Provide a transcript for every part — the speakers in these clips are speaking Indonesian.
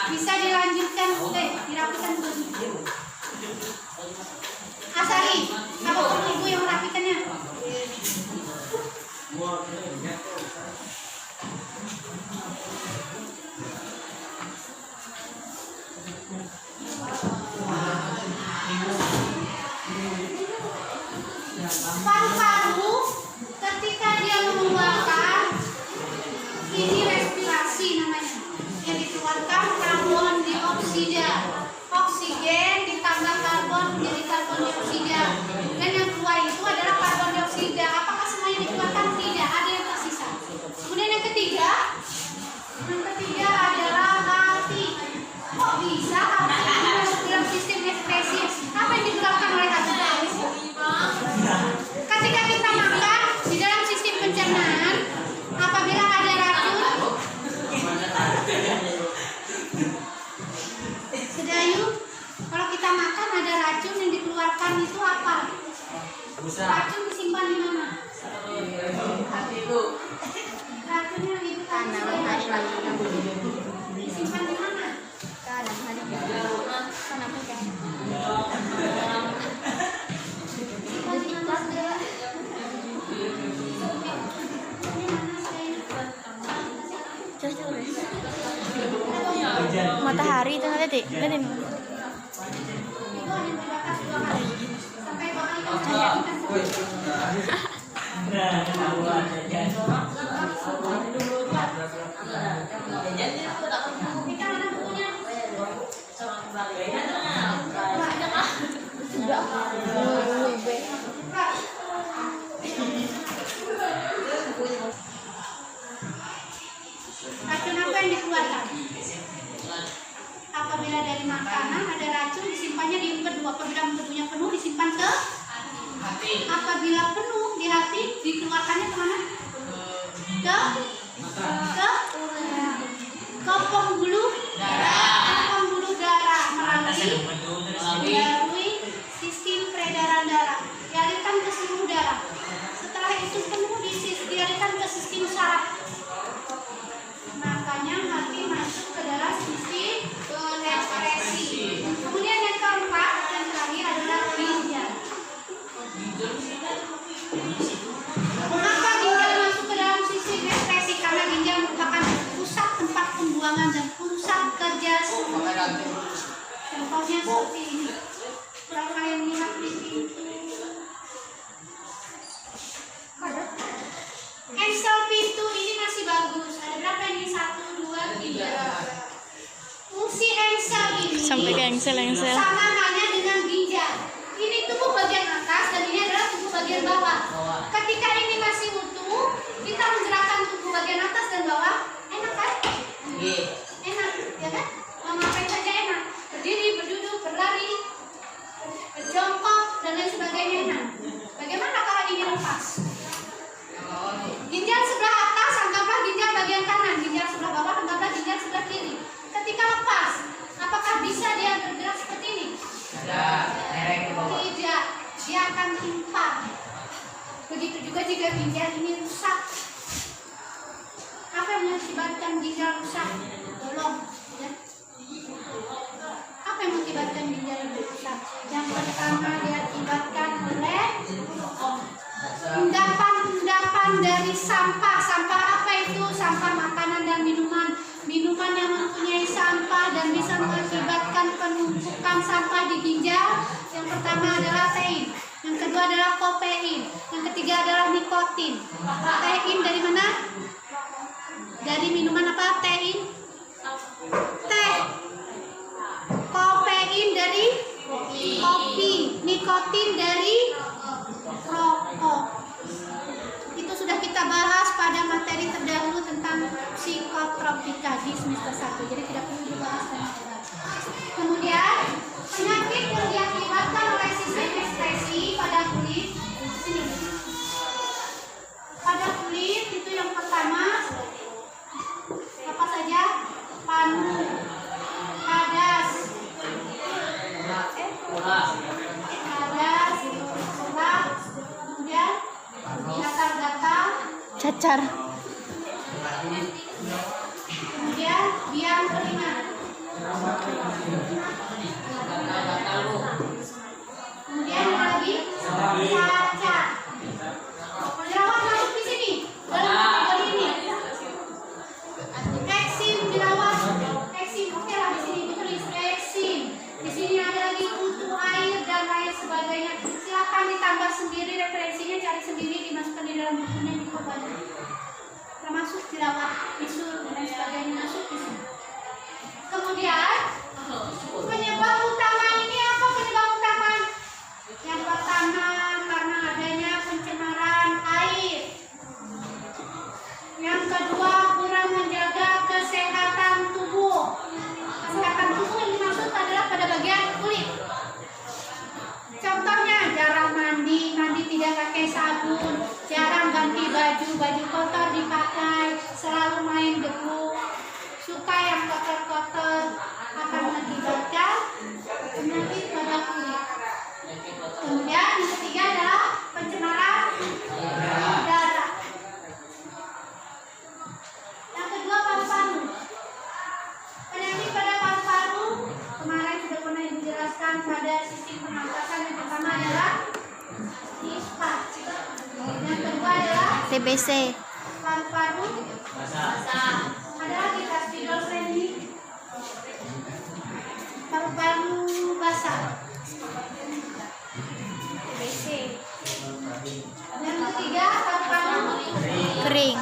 Bisa dilanjutkan, dirapikan dulu. Asari, apa perlu ibu yang merapikannya? Paru-paru ketika dia mengeluarkan, ini respirasi namanya, yang dikeluarkan karbon dioksida, oksigen ditambah karbon menjadi karbon dioksida, dan yang keluar itu adalah karbon dioksida. Apakah semuanya dikeluarkan? Tidak, ada yang tersisa. Kemudian yang ketiga adalah hati. Kok bisa hati dalam sistem ekspresi? Apa yang dikeluarkan oleh hati? Ketika kita makan di dalam sistem pencernaan, apabila ada racun, Sedayu, kalau kita makan ada racun yang dikeluarkan itu apa? Racun disimpan di mana? Racunnya itu kan disimpan di mana? Matahari itu nanti deh, nanti. Racun apa yang dikeluarkan? Apabila dari makanan ada racun, disimpannya di empedu. Apabila empedunya penuh, disimpan ke hati. Apabila penuh di hati, dikeluarkannya kemana? Ke pembuluh darah melalui sistem peredaran darah, dialirkan ke seluruh darah. Setelah itu penuh, dialirkan ke sistem saraf. Makanya hati masuk ke dalam sistem ekspresi. Kemudian yang keempat dan terakhir adalah ginjal. Mengapa ginjal masuk ke dalam sistem ekspresi? Karena ginjal merupakan pusat tempat pembuangan dan pusat kerja semua. Contohnya seperti ini. Kalau kalian lihat di pintu engsel pintu ini masih bagus. Ada berapa ini? 1, 2, 3. Fungsi engsel ini Sampai ke engsel. sama halnya dengan ginjal. Ini tubuh bagian atas dan ini adalah tubuh bagian bawah. Ketika ini masih utuh, kita menggerakkan tubuh bagian atas dan bawah. Enak kan? Enak, ya kan? Mau ngapain saja enak. Berdiri, berduduk, berlari, berjongkok dan lain sebagainya enak. Bagaimana kalau ini lepas? Ginjal sebelah atas anggaplah ginjal bagian kanan, ginjal sebelah bawah anggaplah ginjal sebelah kiri. Ketika lepas, apakah bisa dia bergerak seperti ini? Tidak, dia akan timpang. Begitu juga jika ginjal ini rusak. Apa yang mengakibatkan ginjal rusak? Bolong. Ya. Apa yang mengakibatkan ginjal ini rusak? Yang pertama diakibatkan oleh endapan dari sampah. Sampah apa itu? Sampah makanan dan minuman. Minuman yang mempunyai sampah dan bisa mengakibatkan penumpukan sampah di ginjal. Yang pertama adalah tein, yang kedua adalah kofein, yang ketiga adalah nikotin. Tein dari mana? Dari minuman apa? Tein? Teh. Kofein dari kopi. Nikotin dari rokok. Itu sudah kita bahas pada materi terdahulu tentang psikotropika di semester 1. Jadi tidak perlu dibahas lagi. Kemudian penyakit yang diakibatkan oleh sistem ekspresi pada kulit. Sini. Pada kulit itu yang pertama apa saja? Panu, kadas, kemudian gatal-gatal, Cacar. kemudian biang keringat. Kemudian ada lagi caca. Jerawat masuk di sini. Dalam kategori ini. Eksim jerawat. Eksim, oke lah di sini ditulis eksim. Di sini ada lagi kutu air dan lain sebagainya. Silakan ditambah sendiri referensinya, cari sendiri, dimasukkan di dalam bukunya di bawah. Termasuk jerawat, bisul dan sebagainya masuk di sini. Kemudian penyebab utama ini apa penyebab utama? Yang pertama karena adanya pencemaran air. Yang kedua kurang menjaga kesehatan tubuh. Kesehatan tubuh yang dimaksud adalah pada bagian kulit. Contohnya jarang mandi tidak pakai sabun, jarang ganti baju kotor dipakai, selalu main debu, suka yang kotor-kotor, akan mengakibatkan penyakit pada kulit. Kemudian yang ketiga adalah pencemaran udara. Yang kedua paru-paru. Penyakit pada paru-paru kemarin sudah pernah dijelaskan pada sisi pernapasan. Yang pertama adalah ispa. Yang kedua adalah TBC. paru-paru basah. Ada lagi spidol friendly. Paru-paru basah. TBC. Yang ketiga paru-paru Kering.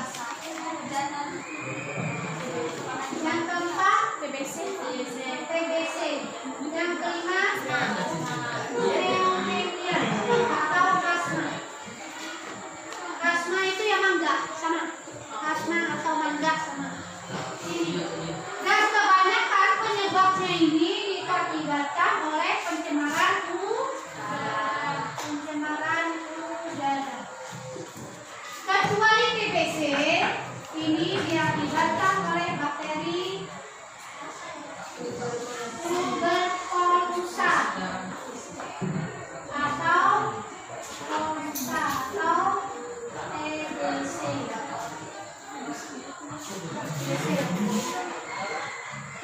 Yang keempat TBC. Yang kelima pneumonia atau asma. Asma itu yang mangga sama. Asma atau mangga sama. Dan kebanyakan penyebabnya ini diakibatkan oleh pencemaran udara. Kecuali TBC ini diakibatkan oleh bakteri tuberkulosa atau TBC.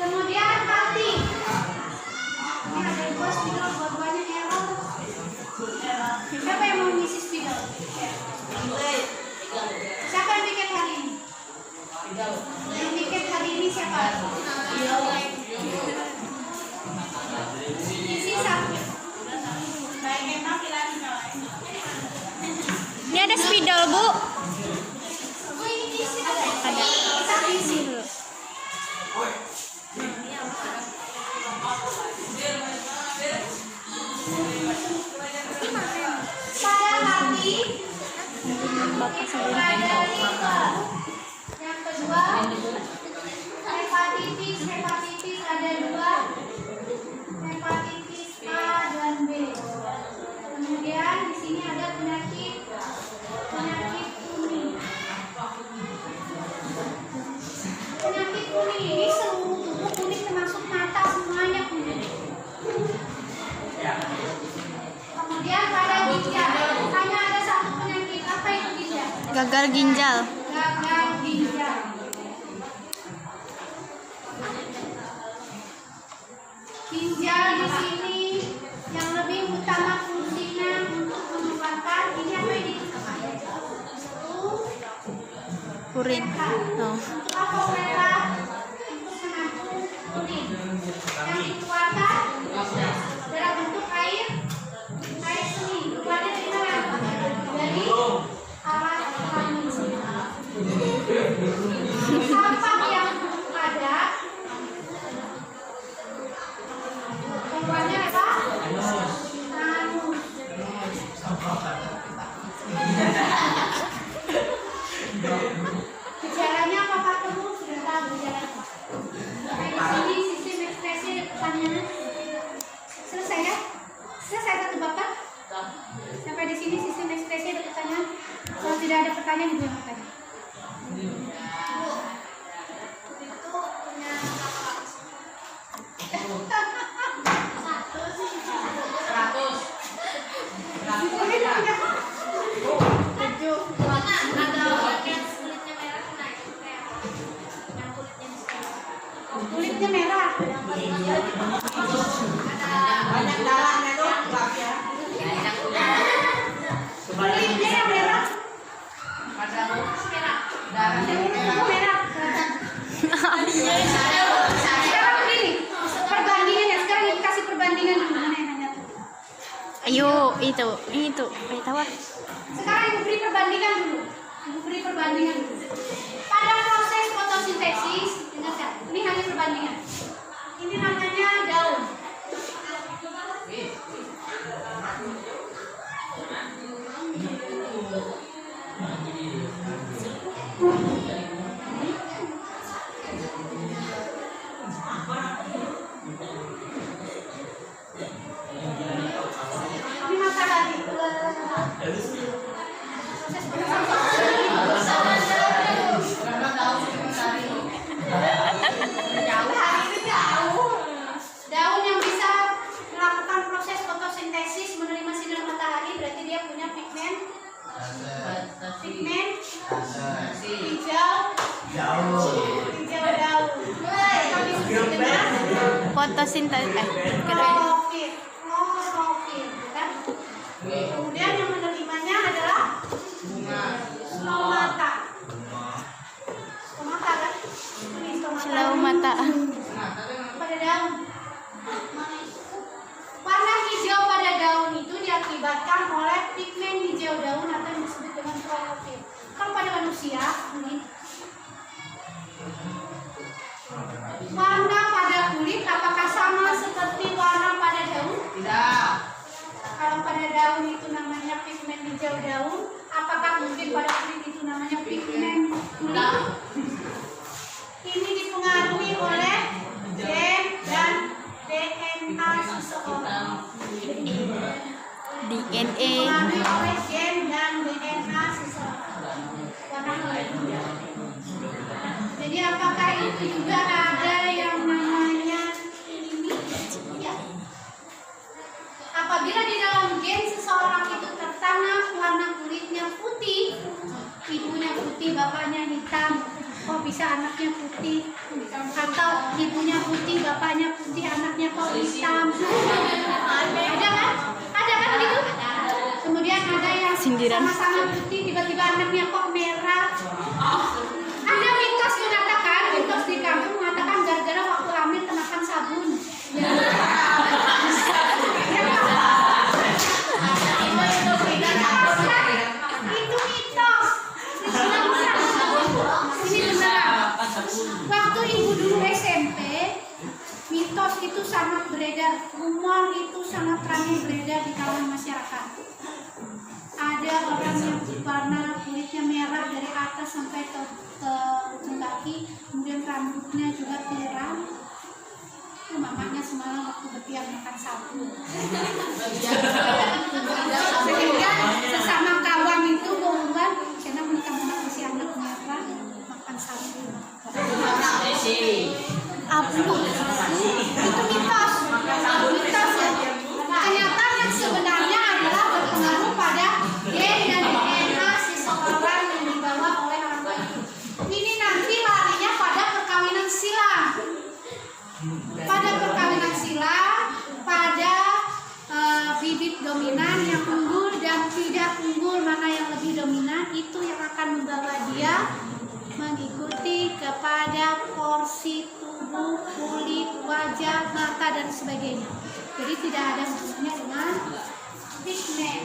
Kemudian hati. Ini ada dua spidol, dua-duanya error. Siapa yang mau ngisi spidol? Siapa yang bikin hari ini? Yang bikin hari ini siapa? Isi satu. Ini ada spidol, Bu. Oh, ini isi ada. Ada. Satu isi. Dulu. Pada hati Bapak itu sendiri. ada 5. Yang kedua hepatitis ada 2. Hepatitis A dan B. Kemudian di sini ada penyakit kuning. Penyakit kuning ini seluruh tubuh kuning termasuk mata semuanya kuning. Kemudian pada ginjal hanya ada satu penyakit. Apa itu ginjal? Gagal ginjal. Gagal ginjal. Ginjal di sini yang lebih utama fungsinya untuk mengeluarkan ini apa ini? Puring. Oh. Untuk apa merah? Untuk menampung kuning. Yang dikeluarkan dalam bentuk air seni. Keluarnya dari mana? Dari alat kelamin. Sampah yang ada keluarnya apa? Anus. Gejalanya apa Pak Teguh? Sudah tahu gejalanya. Sampai di sini sistem ekspresi ada pertanyaan. Selesai ya? Selesai satu bapak? Sampai di sini sistem ekspresi ada pertanyaan. Kalau tidak ada pertanyaan ibu yang bertanya. Kulitnya merah. Banyak darahnya tuh, bab ya. Kulitnya yang merah. Darahnya Merah. Sekarang begini, perbandingannya sekarang ibu kasih perbandingan dulu mana yang nanya tuh. Ayo, itu. Ayo tahu. Sekarang ibu beri perbandingan dulu. Pada proses fotosintesis, dengarkan. Ini hanya perbandingan. Ini namanya daun. Ini matahari. Proses daun yang bisa melakukan proses fotosintesis menerima sinar matahari berarti dia punya pigmen hijau daun. Kami sebut dengan Fotosintesis. klorofil, kan? Kemudian yang menerimanya adalah stomata. Stomata kan? Ini stomata. Celau mata. Pada daun. Warna hijau pada daun itu diakibatkan oleh pigmen hijau daun atau yang disebut dengan klorofil. Kalau pada manusia, ini warna pada kulit apakah sama seperti warna pada daun? tidak. Kalau pada daun itu namanya pigmen hijau daun, apakah mungkin pada kulit itu namanya pigmen kulit? Ini dipengaruhi oleh gen dan DNA seseorang. DNA. Dipengaruhi oleh gen dan DNA seseorang. Warna kulit. Jadi apakah itu juga ada yang namanya ini? Ya. Apabila di dalam gen seseorang itu tertanam warna kulitnya putih, ibunya putih, bapaknya hitam, kok bisa anaknya putih? Atau ibunya putih, bapaknya putih, anaknya kok hitam? Ada kan? Ada kan gitu? Kemudian ada yang Sindiran. sama-sama putih, tiba-tiba anaknya kok merah. Ada mitos mengatakan, mitos di kampung mengatakan gara-gara waktu hamil kenakan sabun. Itu mitos. Ini benar. Waktu ibu dulu SMP, mitos itu sangat beredar, rumor itu sangat ramai beredar di kalangan masyarakat. Ada orang yang warna kulitnya merah dari atas sampai ke ujung kaki, kemudian rambutnya juga pirang. Itu mamanya semalam waktu bertiap makan sabun. Sehingga sesama kawan itu berhubungan, karena menikah sama si anak merah makan sabun. Abu itu mitos ya. Ternyata yang sebenarnya adalah berpengaruh pada gen dan DNA seseorang yang dibawa oleh orang tua itu. Ini nanti larinya pada perkawinan silang. Pada perkawinan silang, pada bibit dominan yang unggul dan tidak unggul, mana yang lebih dominan, itu yang akan membawa dia mengikuti kepada porsi tubuh, kulit, wajah, mata, dan sebagainya. Jadi tidak ada hubungannya dengan pigmen.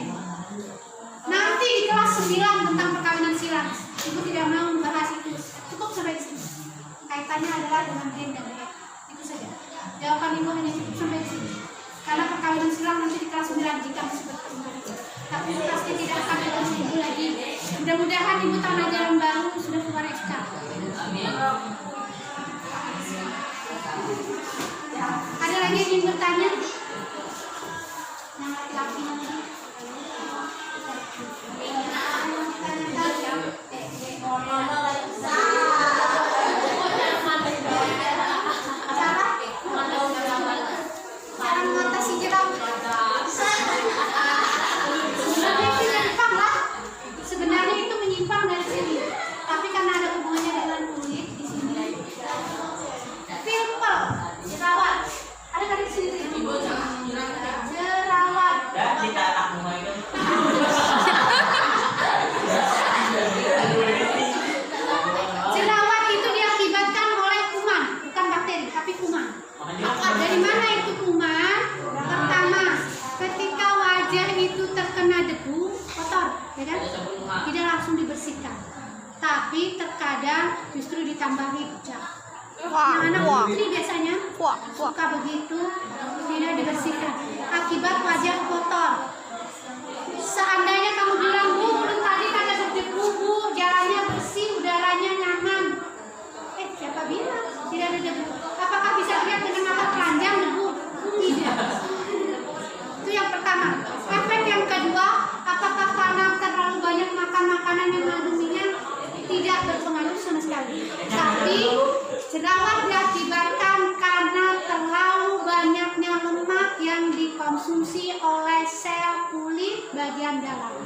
Nanti di kelas 9 tentang perkawinan silang, ibu tidak mau membahas itu. Cukup sampai di sini. Kaitannya adalah dengan gen dan DNA. Itu saja. Jawaban ibu hanya cukup sampai di sini. Karena perkawinan silang nanti di kelas 9 jika masih bertemu. Tapi pasti tidak akan ketemu ibu lagi. Mudah-mudahan ibu tahun ajaran baru sudah keluar SK. Ada lagi yang ingin bertanya? Yang laki-laki nanti. Cara mengatasi jerawat. Sebenarnya itu menyimpang dari sini. Tapi karena ada hubungannya dengan kulit di sini. Pimple. putri biasanya Wah, wah. suka begitu, tidak dibersihkan akibat wajah kotor. Seandainya kamu bilang, Bu, mulut tadi kan ada debu, jalannya bersih, udaranya nyaman. Siapa bilang tidak ada debu? Apakah bisa lihat dengan mata telanjang debu? Tidak. Itu yang pertama. Efek yang kedua, apakah karena terlalu banyak makan makanan yang mengandung minyak? Tidak berpengaruh sama sekali. Tapi jerawat diakibatkan karena terlalu banyaknya lemak yang dikonsumsi oleh sel kulit bagian dalam.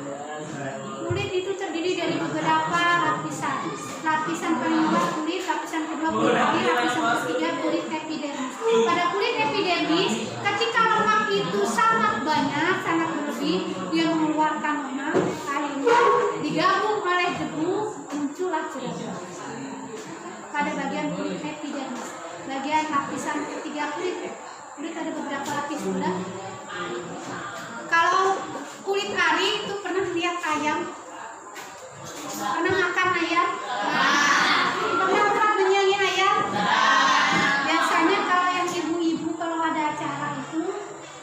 Kulit itu terdiri dari beberapa lapisan. Lapisan paling luas kulit, lapisan kedua kulit inti, lapisan ketiga kulit epidermis. Pada kulit epidermis, ketika lemak itu sangat banyak, sangat berlebih, dia mengeluarkan lemak, akhirnya digabung oleh debu, muncullah jerawat. Pada bagian kulit epidermis, bagian lapisan ketiga kulit ada beberapa lapis pula. Kalau kulit ari itu pernah lihat ayam? Pernah makan ayam? Pernah menyanyi ayam? Biasanya kalau yang ibu-ibu kalau ada acara itu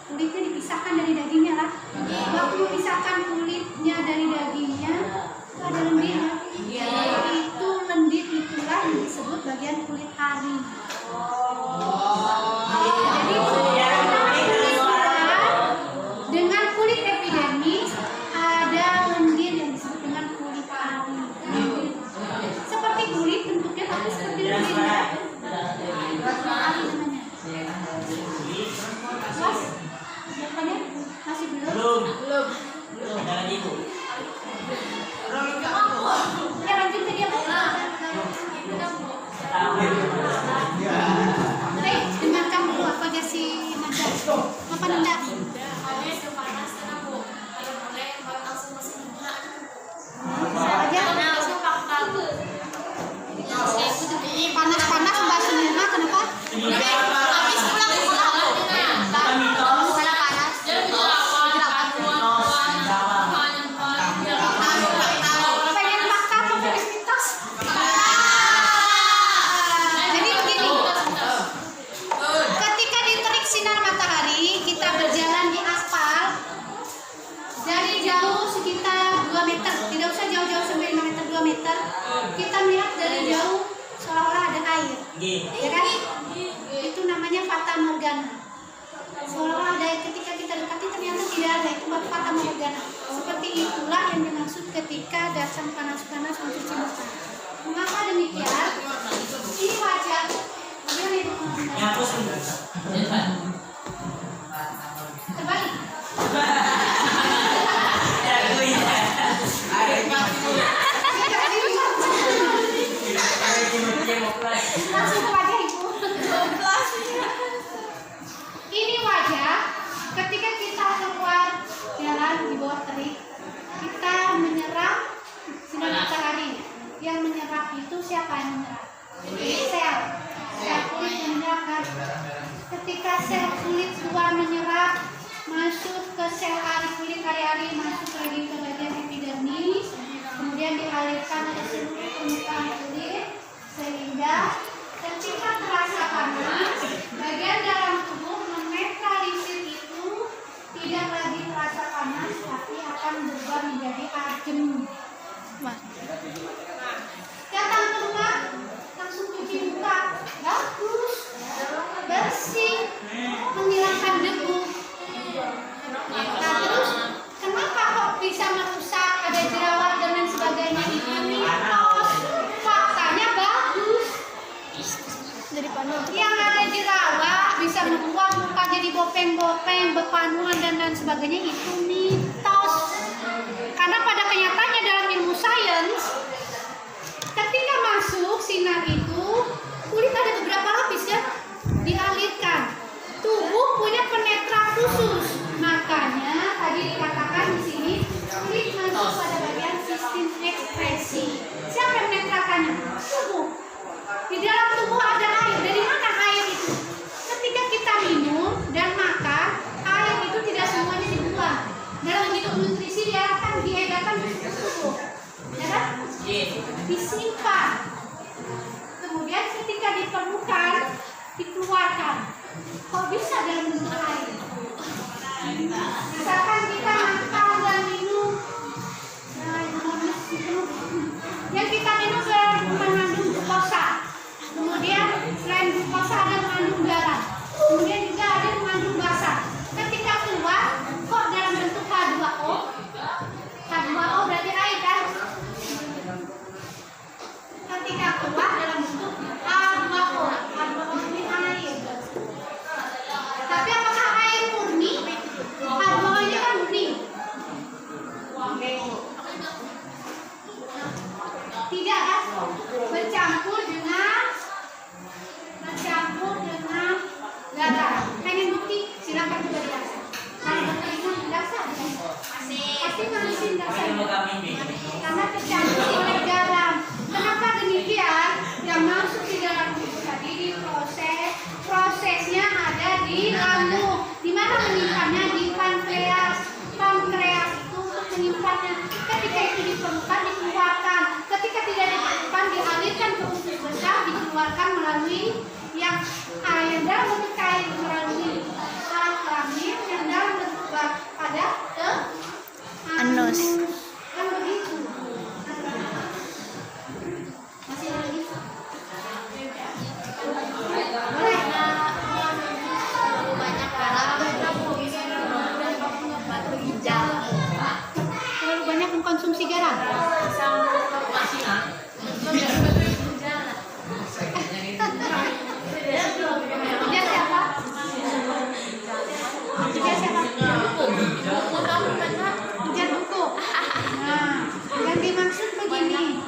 kulitnya dipisahkan dari dagingnya lah. Waktu memisahkan kulitnya dari dagingnya itu ada lendirnya. Itu lendir itulah yang disebut bagian kulit ari. Jadi dengan kulit epidermis ada lendir yang disebut dengan kulit ari. Seperti kulit bentuknya tapi seperti lendir ya. Ari namanya. Mas, jawabannya masih belum? Belum. Ya lanjut tadi apa? Baik, dengarkan dulu apa aja si Nanda. Apa Nanda? Bisa aja. Panas-panas Mbak Sunirma, kenapa? Pengen makan obesitas. Jadi begini, ketika diterik sinar matahari, kita berjalan di aspal dari jauh sekitar 2 meter, tidak usah jauh-jauh sampai 5 meter, 2 meter. Kita melihat dari jauh seolah-olah ada air, ya kan? Itu namanya fata morgana. Seolah-olah ada air, ketika kita dekati ternyata tidak ada, itu fata morgana. Seperti itulah yang dimaksud ketika datang panas-panas mencuci muka. Mengapa demikian? Ini wajah. Terbalik. Langsung ke wajah ibu. Ini wajah. Ketika kita keluar jalan di bawah terik, kita menyerap sinar matahari. Yang menyerap itu siapa yang menyerap? Sel kulit yang menyerap. Ketika sel kulit luar menyerap, masuk ke sel kulit ari-ari, masuk lagi ke bagian epidermis, kemudian dialirkan ke seluruh permukaan kulit, sehingga ketika terasa panas, bagian dalam tubuh menetralisir itu tidak lagi terasa panas, tapi akan berubah menjadi adem. Datang ke rumah, langsung cuci muka, bagus, bersih, menghilangkan debu. Nah terus, kenapa kok bisa merusak, ada jerawat dan lain sebagainya? Itu mitos. Faktanya bagus. Yang ada jerawat bisa membuat muka jadi bopeng-bopeng, bepanuan dan lain sebagainya, itu mitos. Karena pada kenyataannya dalam ilmu sains, ketika masuk sinar itu, kulit ada beberapa lapis ya, dialirkan. Tubuh punya penetra khusus, makanya tadi dikatakan di sini kulit masuk pada bagian sistem ekspresi. Siapa yang menetrakannya? Tubuh. Di dalam tubuh ada air. Dari mana air itu? Ketika kita minum dan makan, air itu tidak semuanya dibuang. Dalam hidup nutrisi diarahkan diedarkan ke tubuh, ya kan? Disimpan. Kemudian ketika diperlukan dibiarkan. Kok bisa dalam bentuk air? Misalkan kita makan dan minum, yang kita minum mengandung glukosa. Kemudian selain glukosa ada mengandung garam. Kemudian juga ada mengandung basa. Ketika keluar, kok dalam bentuk H2O? H2O berarti air kan? Ketika keluar dalam bentuk H2O. H2O ini air. Tapi apakah air murni? H2O ini kan murni. Tidak kan? Bercampur dengan garam. Pengen bukti? Silakan coba lihat. Kalau berkeringat tidak sah. Pasti masin tidak sah. Karena tercampur oleh garam. Kenapa demikian? Yang masuk di dalam tubuh tadi diproses. Prosesnya ada di lambung. Di mana menyimpannya? Di pankreas. Pankreas itu untuk menyimpannya. Ketika itu diperlukan, dikeluarkan. Ketika tidak diperlukan, dialirkan ke usus besar, dikeluarkan melalui yang air dalam bentuk air melalui saraf kelamin yang dalam bentuk pada ke Anus. kan begitu. Masih ada lagi? Boleh. Banyak garam. Terlalu banyak mengkonsumsi garam. Dia siapa? Dia siapa? Hujan buku. Nah, yang dimaksud begini.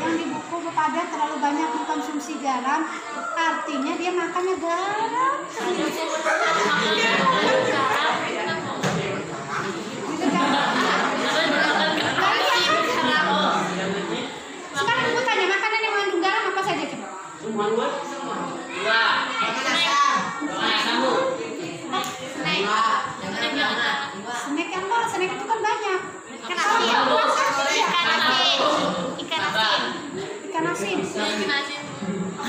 Yang di buku kepada terlalu banyak mengkonsumsi garam, artinya dia makannya garam. Sekarang ibu tanya, makanan yang mengandung garam apa saja coba? Snack yang mana? Snack itu kan banyak. Ikan asin. Ikan asin. Ikan asin.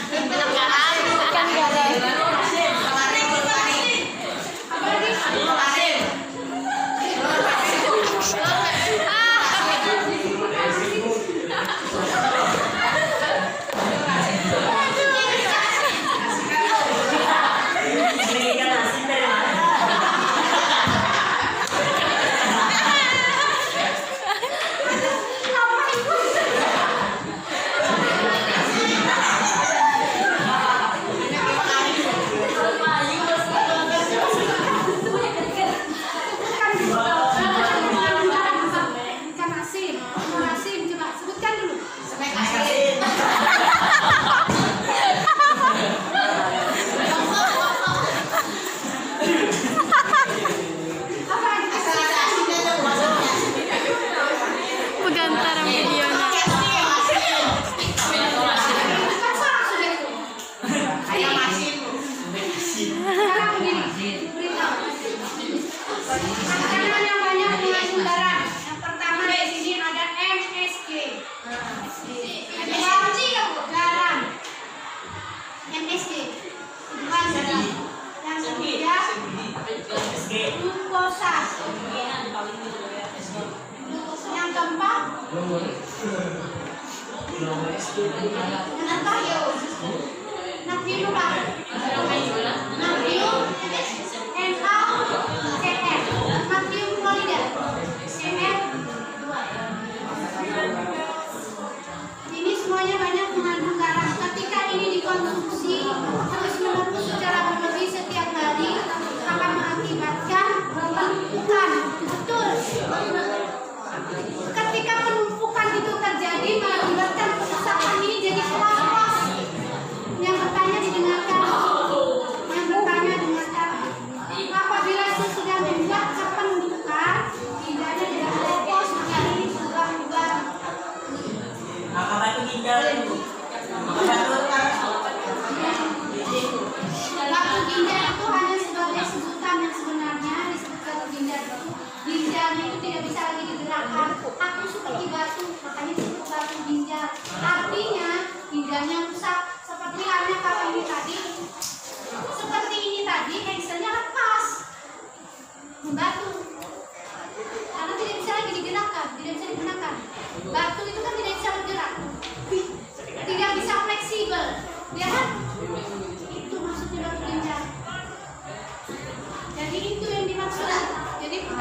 Ikan garam. Ikan garam. Ini semuanya banyak mengandung garam. Ketika ini dikonsumsi terus-menerus secara berlebih setiap hari akan mengakibatkan penumpukan. Betul. Ketika penumpukan itu terjadi mengakibatkan kerusakan ini jadi keras. Yang bertanya didengarkan.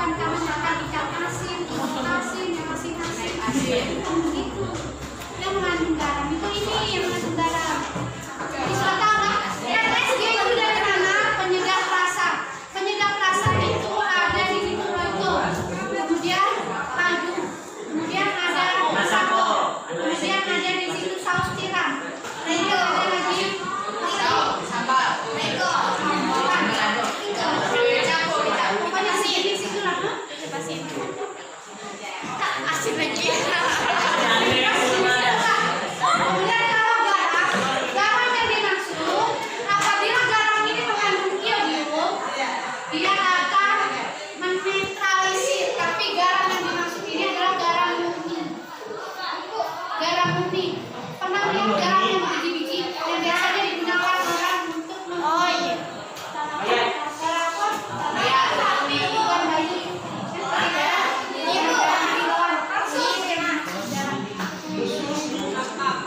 bukan kamu makan ikan asin, yang asin gitu. Yang mengandung garam itu ini yang mengandung garam. Jadi sudah tahu nggak? MSG itu dari mana? Penyedap rasa. Penyedap rasa itu ada di situ itu. Kemudian madu. Kemudian ada sambal. Kemudian ada di situ saus tiram. Kemudian ada lagi pokoknya di situ lah. Asin lagi. Kemudian kalau garam yang dimaksud, apabila garam ini mengandung iodium, dia akan menetralisir. Tapi garam yang dimaksud ini adalah garam murni. Garam murni. Pernah lihat garam yang biji-biji yang biasanya digunakan orang untuk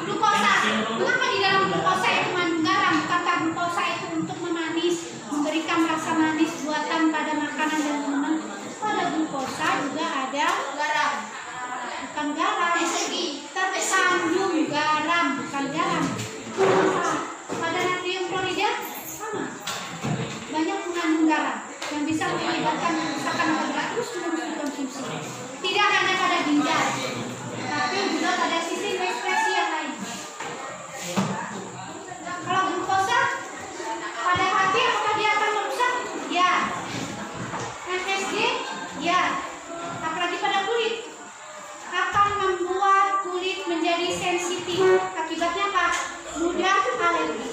glukosa. Mengapa di dalam glukosa itu mengandung garam? Kata glukosa itu untuk memanis, memberikan rasa manis buatan pada makanan dan minuman. Pada glukosa juga ada garam. Bukan garam, terkandung garam, bukan garam. Pada natrium klorida sama, banyak mengandung garam yang bisa mengakibatkan kerusakan pada terus dikonsumsi. Tidak hanya pada ginjal, tapi juga pada sistem ekspresi yang lain. Kalau glukosa pada hati, apakah dia akan merusak? Ya. MSG? Ya. Apalagi pada kulit, akan membuat kulit menjadi sensitif. Akibatnya apa? Mudah alergi.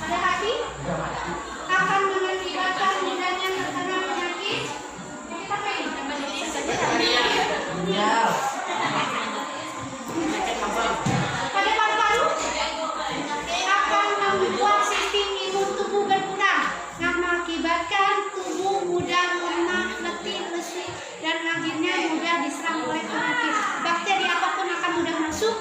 Pada hati akan mengakibatkan mudahnya terkena penyakit apa ini? Pada paru-paru akan membuat sistem imun tubuh berkurang yang mengakibatkan tubuh mudah lemah, letih, lesu, dan akhirnya mudah diserang oleh penyakit. Bakteri apapun akan mudah masuk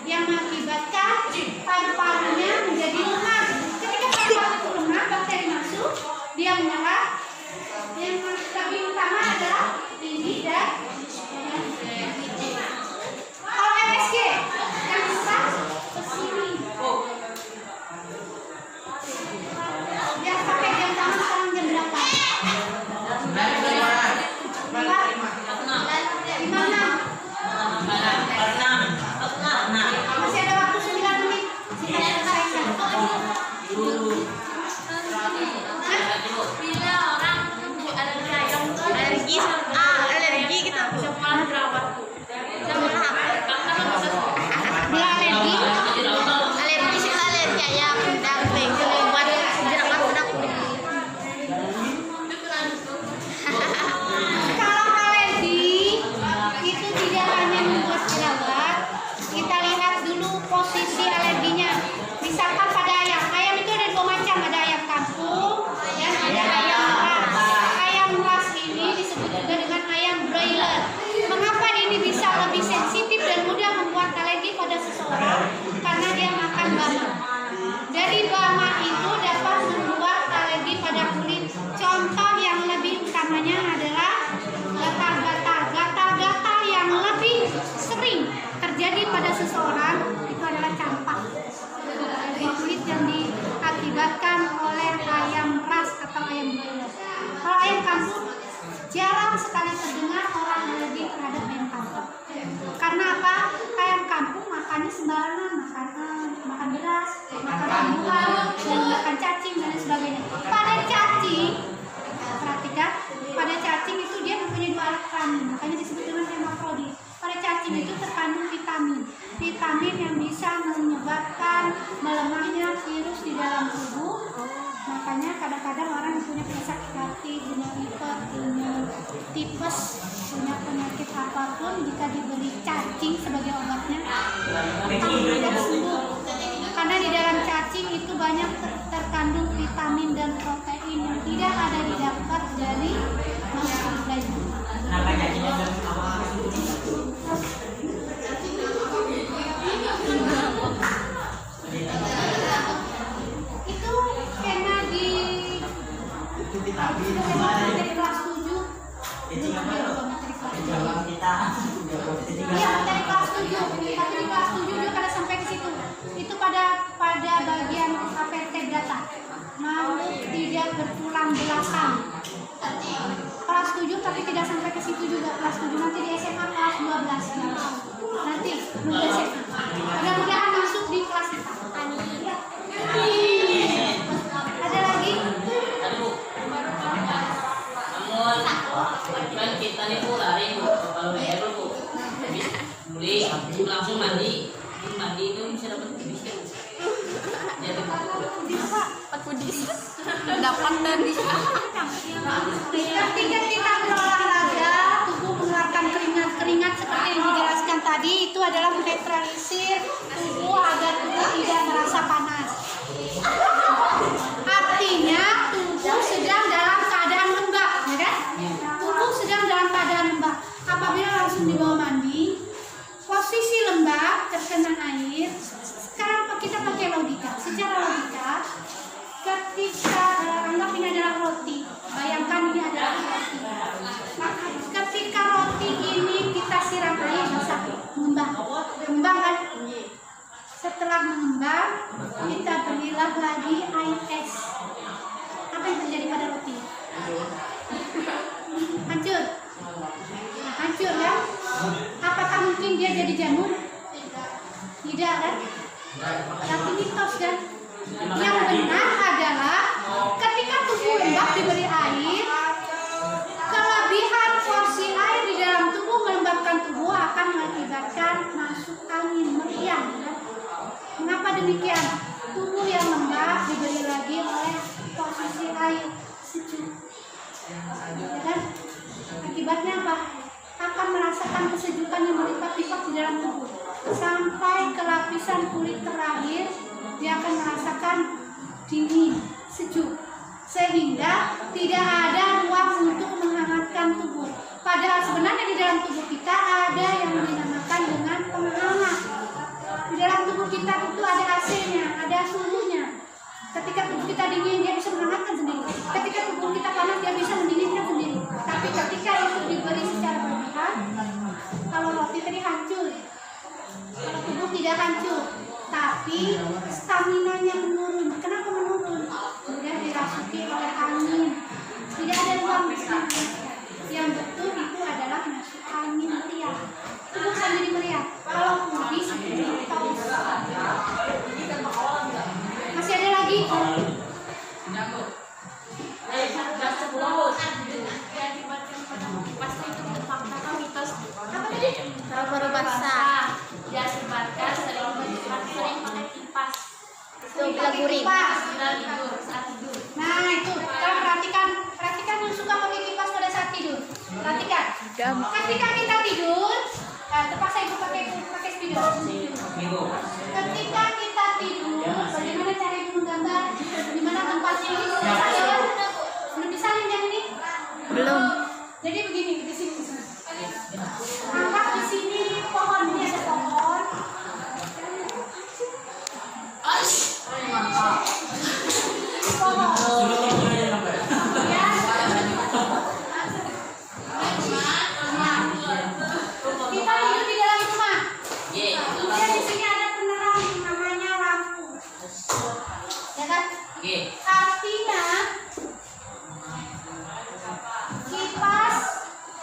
yang mengakibatkan paru-parunya menjadi lemah. Ketika paru-paru lemah, bakteri masuk, dia menyerang. Yang lebih utama adalah ini dan kalau MSG yang besar kesini. Dia pakai jam tangan sekarang jam berapa? Di mana? Masih ada waktu 9 menit. Kita selesaikan. Bila orang alergi alergi kita jam berapa? Jam berapa? Bila alergi, Alergi sih alergi ayam dan buat jerawat pada kulit. kalau alergi itu tidak hanya membuat jerawat. Kita lihat dulu posisi alerginya. Misalkan pada ayam itu ada dua macam, ada ayam kampung dan ada ayam ras. Ayam ras ini disebut juga dengan ayam broiler. Mengapa ini bisa lebih sensitif dan mudah membuat alergi pada seseorang? Karena dia makan bama. Dari bama itu dapat membuat alergi pada kulit. Contoh yang lebih utamanya adalah gatal-gatal. Gatal-gatal yang lebih sering terjadi pada seseorang itu adalah campak di kulit yang diakibatkan oleh ayam ras atau ayam broiler. Kalau ayam kampung jarang sekali terdengar orang alergi terhadap ayam kampung. Karena apa? Ayam kampung makannya sembarangan, makan beras, makan tumbuhan, dan makan cacing dan sebagainya. Pada cacing, perhatikan, pada cacing itu dia mempunyai dua alat kelamin, makanya disebut dengan hemafrodit. Pada cacing itu terkandung vitamin yang bisa menyebabkan melemahnya virus di dalam tubuh. Makanya kadang-kadang orang yang punya sakit hati, punya liver, punya tipes, punya penyakit apapun, jika diberi cacing sebagai obatnya akan mudah sembuh. Karena di dalam cacing itu banyak terkandung vitamin dan protein yang tidak ada didapat dari manusia lain. Itu kena di dari kelas 7 belum ada dua materi kelas 7. Jalan kita. Iya, materi kelas 7. Tapi di kelas 7 juga pada sampai ke situ. Itu pada bagian APT data. Mau tidak bertulang belakang. Kelas 7 tapi tidak sampai ke situ juga. Kelas 7 nanti di SMA kelas 12. Nanti menuju SMA. Mudah-mudahan masuk di kelas kita. Ada lagi? Kan kita nih Bu lari Bu, kalau bayar Bu. Habis beli langsung mandi. Mandi itu bisa dapat kudis kan? Jadi Dapat kudis. Dapat dan bisa. Ketika kita berolahraga, tubuh mengeluarkan keringat seperti yang dijelaskan tadi, itu adalah menetralisir tubuh agar tubuh tidak merasa panas. Artinya tubuh sedang dalam keadaan lembab, ya kan? Tubuh sedang dalam keadaan lembab. Apabila langsung dibawa mandi, posisi lembab terkena air. Sekarang kita pakai logika. Secara logika, ketika anggap ini adalah roti, bayangkan ini adalah roti. Ketika roti ini kita siram air, bisa mengembang kan? Setelah mengembang, kita berilah lagi air es. Apa yang terjadi pada roti? Hancur. Hancur ya? Apakah mungkin dia jadi jamur? Tidak kan? Tapi mitos kan? Yang benar adalah ketika tubuh lembab diberi air, kelebihan porsi air di dalam tubuh melembabkan tubuh akan mengakibatkan masuk angin meriang. Kan? Mengapa demikian? Tubuh yang lembab diberi lagi oleh posisi air sejuk. Ya kan? Akibatnya apa? Akan merasakan kesejukan yang berlipat-lipat di dalam tubuh. Sampai ke lapisan kulit terakhir, dia akan merasakan dingin, sejuk. Sehingga tidak ada ruang untuk menghangatkan tubuh. Padahal sebenarnya di dalam tubuh kita ada yang dinamakan dengan penghangat. Di dalam tubuh kita itu ada AC-nya, ada suhunya. Ketika tubuh kita dingin, dia bisa menghangatkan sendiri. Ketika tubuh kita panas, dia bisa mendinginkan sendiri. Tapi ketika itu diberi secara berlebihan, kalau roti tadi hancur, kalau tubuh tidak hancur, tapi stamina-nya menurun. Kenapa menurun? Sudah dirasuki oleh angin. Tidak ada ruang di sana. Yang betul itu adalah masuk angin meriang. Tubuh akan jadi meriang. Kalau kudis masih ada lagi? Apa tadi? Kalau baru basah. Diakibatkan sering pakai kipas. Dobel guring. Saat tidur. Nah itu, kalau perhatikan yang suka pakai kipas pada saat tidur. Perhatikan. Ketika kita tidur, terpaksa ibu pakai spidol. Ketika kita tidur, bagaimana cara ibu menggambar? Di mana tempatnya ini? Belum bisa lihat ini? Belum. Jadi begini, di sini. Anggap di sini pohon, ini ada pohon. Kita tidur di dalam rumah. Kemudian di sini ada penerang namanya lampu. Ya kan? Artinya kipas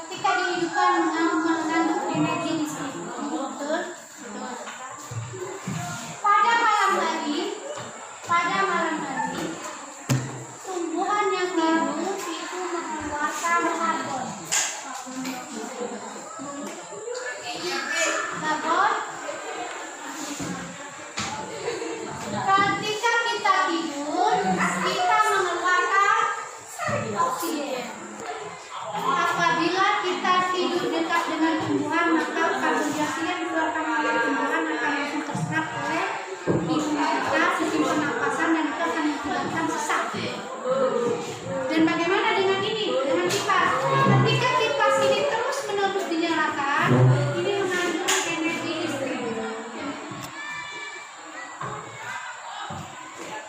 ketika dihidupkan mengandung energi listrik. Betul? Pada malam hari, tumbuhan yang hidup itu mengeluarkan karbon. Ketika kita tidur, kita mengeluarkan oksigen. Apabila kita tidur dekat dengan tumbuhan, maka karbon dioksida yang dikeluarkan oleh tumbuhan akan langsung terserap oleh imun kita, sistem pernapasan, dan itu akan mengakibatkan sesak. Dan bagaimana dengan ini? Dengan kipas. Ketika kipas ini terus-menerus dinyalakan, ini mengandung energi listrik.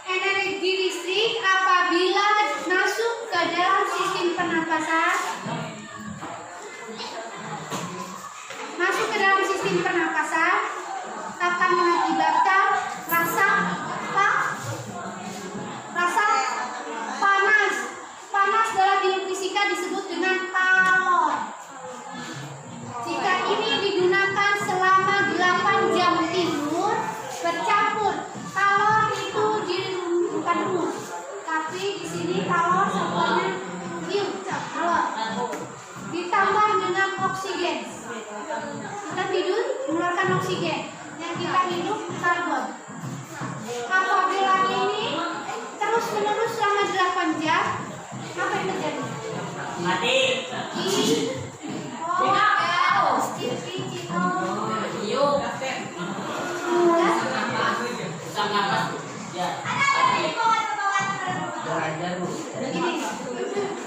Energi listrik apabila masuk ke dalam sistem pernapasan, oksigen. Yang kita hidup karbon. Apabila ini terus menerus selama 8 jam, apa yang terjadi? Mati. Yuk. Susah nafas. Ya. Belajar bu. Begini,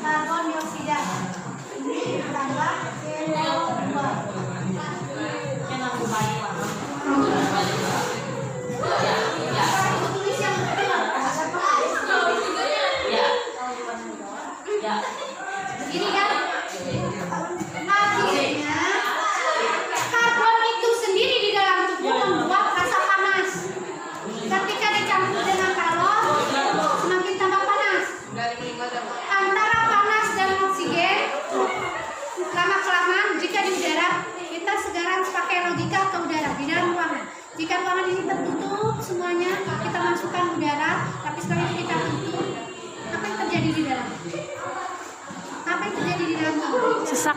karbon dioksida tambah CO2. Ya. Ya. Tulis yang betul. Ya. Ya. Begini kan? Akhirnya karbon itu sendiri di dalam tubuh membuat rasa panas. Ketika dicampur dengan kalor, semakin tambah panas. Antara panas dan oksigen, lama-kelamaan jika di udara, kita sekarang pakai logika ke udara di dalam ruangan. Jika ruangan ini tertutup semuanya, kita masukkan udara, tapi sekarang ini kita tutup. Apa yang terjadi di dalam? Apa yang terjadi di dalam ruangan? Sesak.